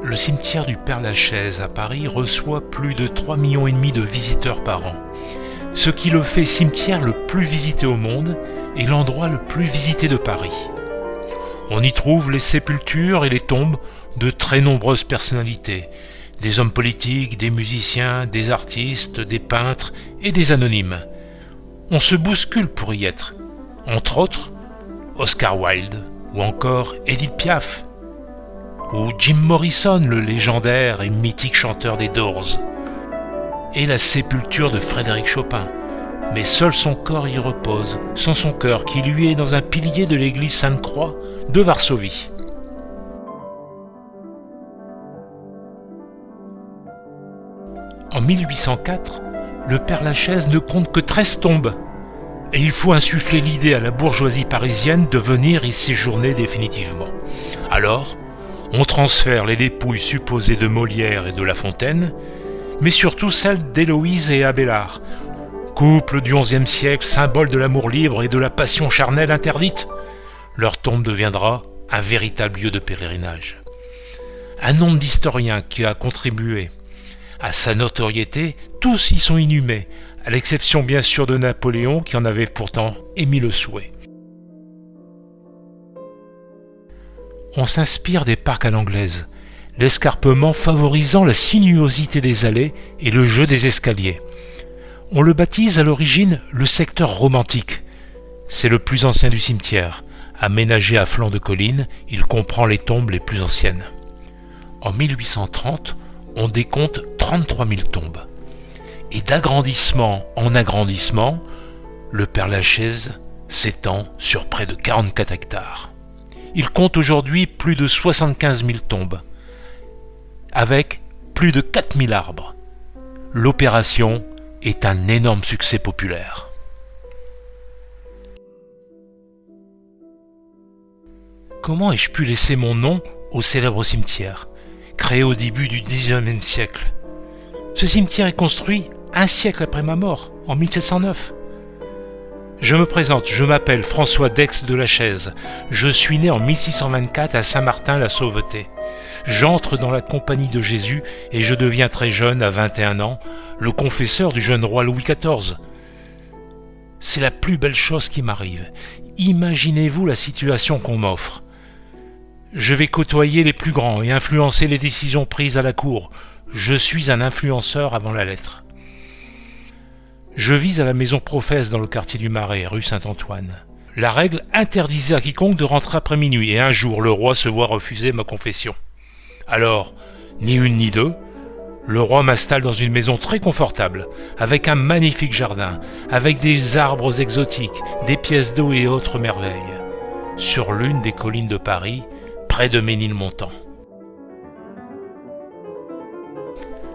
Le cimetière du Père-Lachaise à Paris reçoit plus de 3,5 millions de visiteurs par an, ce qui le fait cimetière le plus visité au monde et l'endroit le plus visité de Paris. On y trouve les sépultures et les tombes de très nombreuses personnalités, des hommes politiques, des musiciens, des artistes, des peintres et des anonymes. On se bouscule pour y être, entre autres Oscar Wilde ou encore Edith Piaf, ou Jim Morrison, le légendaire et mythique chanteur des Doors, et la sépulture de Frédéric Chopin, mais seul son corps y repose, sans son cœur qui lui est dans un pilier de l'église Sainte-Croix de Varsovie. En 1804, le Père-Lachaise ne compte que 13 tombes, et il faut insuffler l'idée à la bourgeoisie parisienne de venir y séjourner définitivement. Alors, on transfère les dépouilles supposées de Molière et de La Fontaine, mais surtout celles d'Héloïse et Abélard, couple du XIe siècle, symbole de l'amour libre et de la passion charnelle interdite. Leur tombe deviendra un véritable lieu de pèlerinage. Un nombre d'historiens qui a contribué à sa notoriété, tous y sont inhumés, à l'exception bien sûr de Napoléon qui en avait pourtant émis le souhait. On s'inspire des parcs à l'anglaise, l'escarpement favorisant la sinuosité des allées et le jeu des escaliers. On le baptise à l'origine le secteur romantique. C'est le plus ancien du cimetière. Aménagé à flanc de colline, il comprend les tombes les plus anciennes. En 1830, on décompte 33 000 tombes. Et d'agrandissement en agrandissement, le Père-Lachaise s'étend sur près de 44 hectares. Il compte aujourd'hui plus de 75 000 tombes, avec plus de 4 000 arbres. L'opération est un énorme succès populaire. Comment ai-je pu laisser mon nom au célèbre cimetière, créé au début du XIXe siècle? Ce cimetière est construit un siècle après ma mort, en 1709. Je me présente, je m'appelle François d'Aix de Lachaise. Je suis né en 1624 à Saint-Martin-la-Sauveté. J'entre dans la compagnie de Jésus et je deviens très jeune, à 21 ans, le confesseur du jeune roi Louis XIV. C'est la plus belle chose qui m'arrive. Imaginez-vous la situation qu'on m'offre. Je vais côtoyer les plus grands et influencer les décisions prises à la cour. Je suis un influenceur avant la lettre. Je vis à la maison Professe dans le quartier du Marais, rue Saint-Antoine. La règle interdisait à quiconque de rentrer après minuit et un jour le roi se voit refuser ma confession. Alors, ni une ni deux, le roi m'installe dans une maison très confortable, avec un magnifique jardin, avec des arbres exotiques, des pièces d'eau et autres merveilles, sur l'une des collines de Paris, près de Ménilmontant.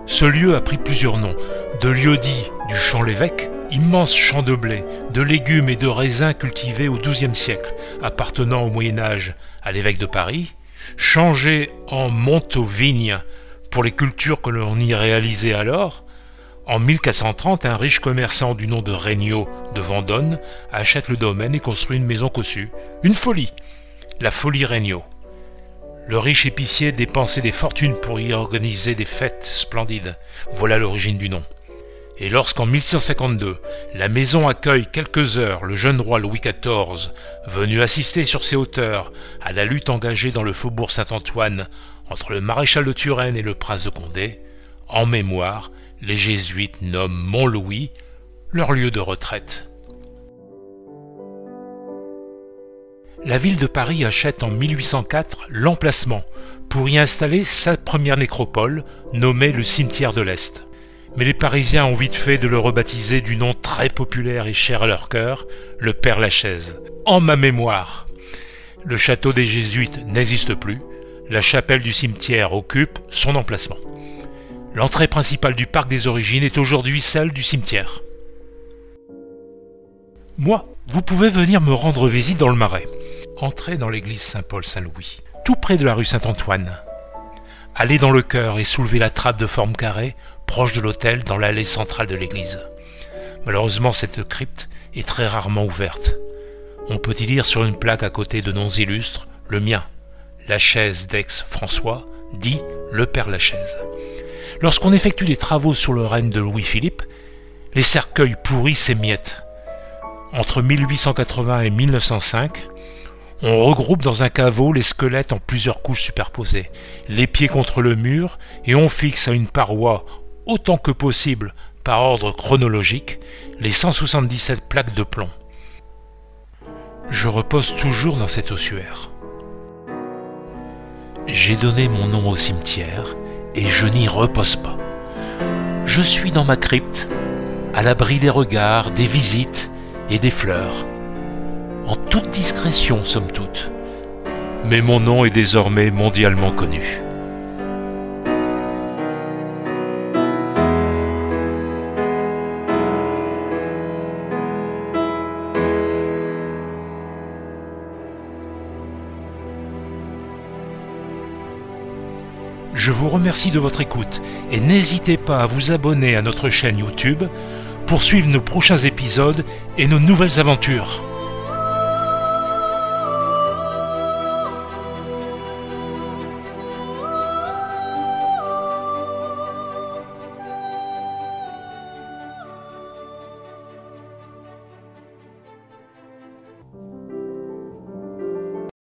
Ce lieu a pris plusieurs noms, de lieu-dit du Champ-l'Évêque, immense champ de blé, de légumes et de raisins cultivés au XIIe siècle, appartenant au Moyen-Âge à l'évêque de Paris, changé en monte-aux-vignes pour les cultures que l'on y réalisait alors. En 1430, un riche commerçant du nom de Regnault de Vendôme achète le domaine et construit une maison cossue. Une folie, la folie Regnault. Le riche épicier dépensait des fortunes pour y organiser des fêtes splendides. Voilà l'origine du nom. Et lorsqu'en 1652, la maison accueille quelques heures le jeune roi Louis XIV, venu assister sur ses hauteurs à la lutte engagée dans le faubourg Saint-Antoine entre le maréchal de Turenne et le prince de Condé, en mémoire, les jésuites nomment Mont-Louis leur lieu de retraite. La ville de Paris achète en 1804 l'emplacement pour y installer sa première nécropole, nommée le cimetière de l'Est. Mais les Parisiens ont vite fait de le rebaptiser du nom très populaire et cher à leur cœur, le Père-Lachaise. En ma mémoire, le château des Jésuites n'existe plus, la chapelle du cimetière occupe son emplacement. L'entrée principale du parc des Origines est aujourd'hui celle du cimetière. Moi, vous pouvez venir me rendre visite dans le Marais. Entrez dans l'église Saint-Paul-Saint-Louis, tout près de la rue Saint-Antoine. Allez dans le chœur et soulevez la trappe de forme carrée, proche de l'autel, dans l'allée centrale de l'église. Malheureusement, cette crypte est très rarement ouverte. On peut y lire sur une plaque à côté de noms illustres, le mien, Lachaise d'Aix François, dit le Père-Lachaise. Lorsqu'on effectue des travaux sur le règne de Louis-Philippe, les cercueils pourris s'émiettent. Entre 1880 et 1905, on regroupe dans un caveau les squelettes en plusieurs couches superposées, les pieds contre le mur, et on fixe à une paroi, autant que possible par ordre chronologique, les 177 plaques de plomb. Je repose toujours dans cet ossuaire. J'ai donné mon nom au cimetière et je n'y repose pas. Je suis dans ma crypte, à l'abri des regards, des visites et des fleurs. En toute discrétion, somme toute. Mais mon nom est désormais mondialement connu. Je vous remercie de votre écoute et n'hésitez pas à vous abonner à notre chaîne YouTube pour suivre nos prochains épisodes et nos nouvelles aventures.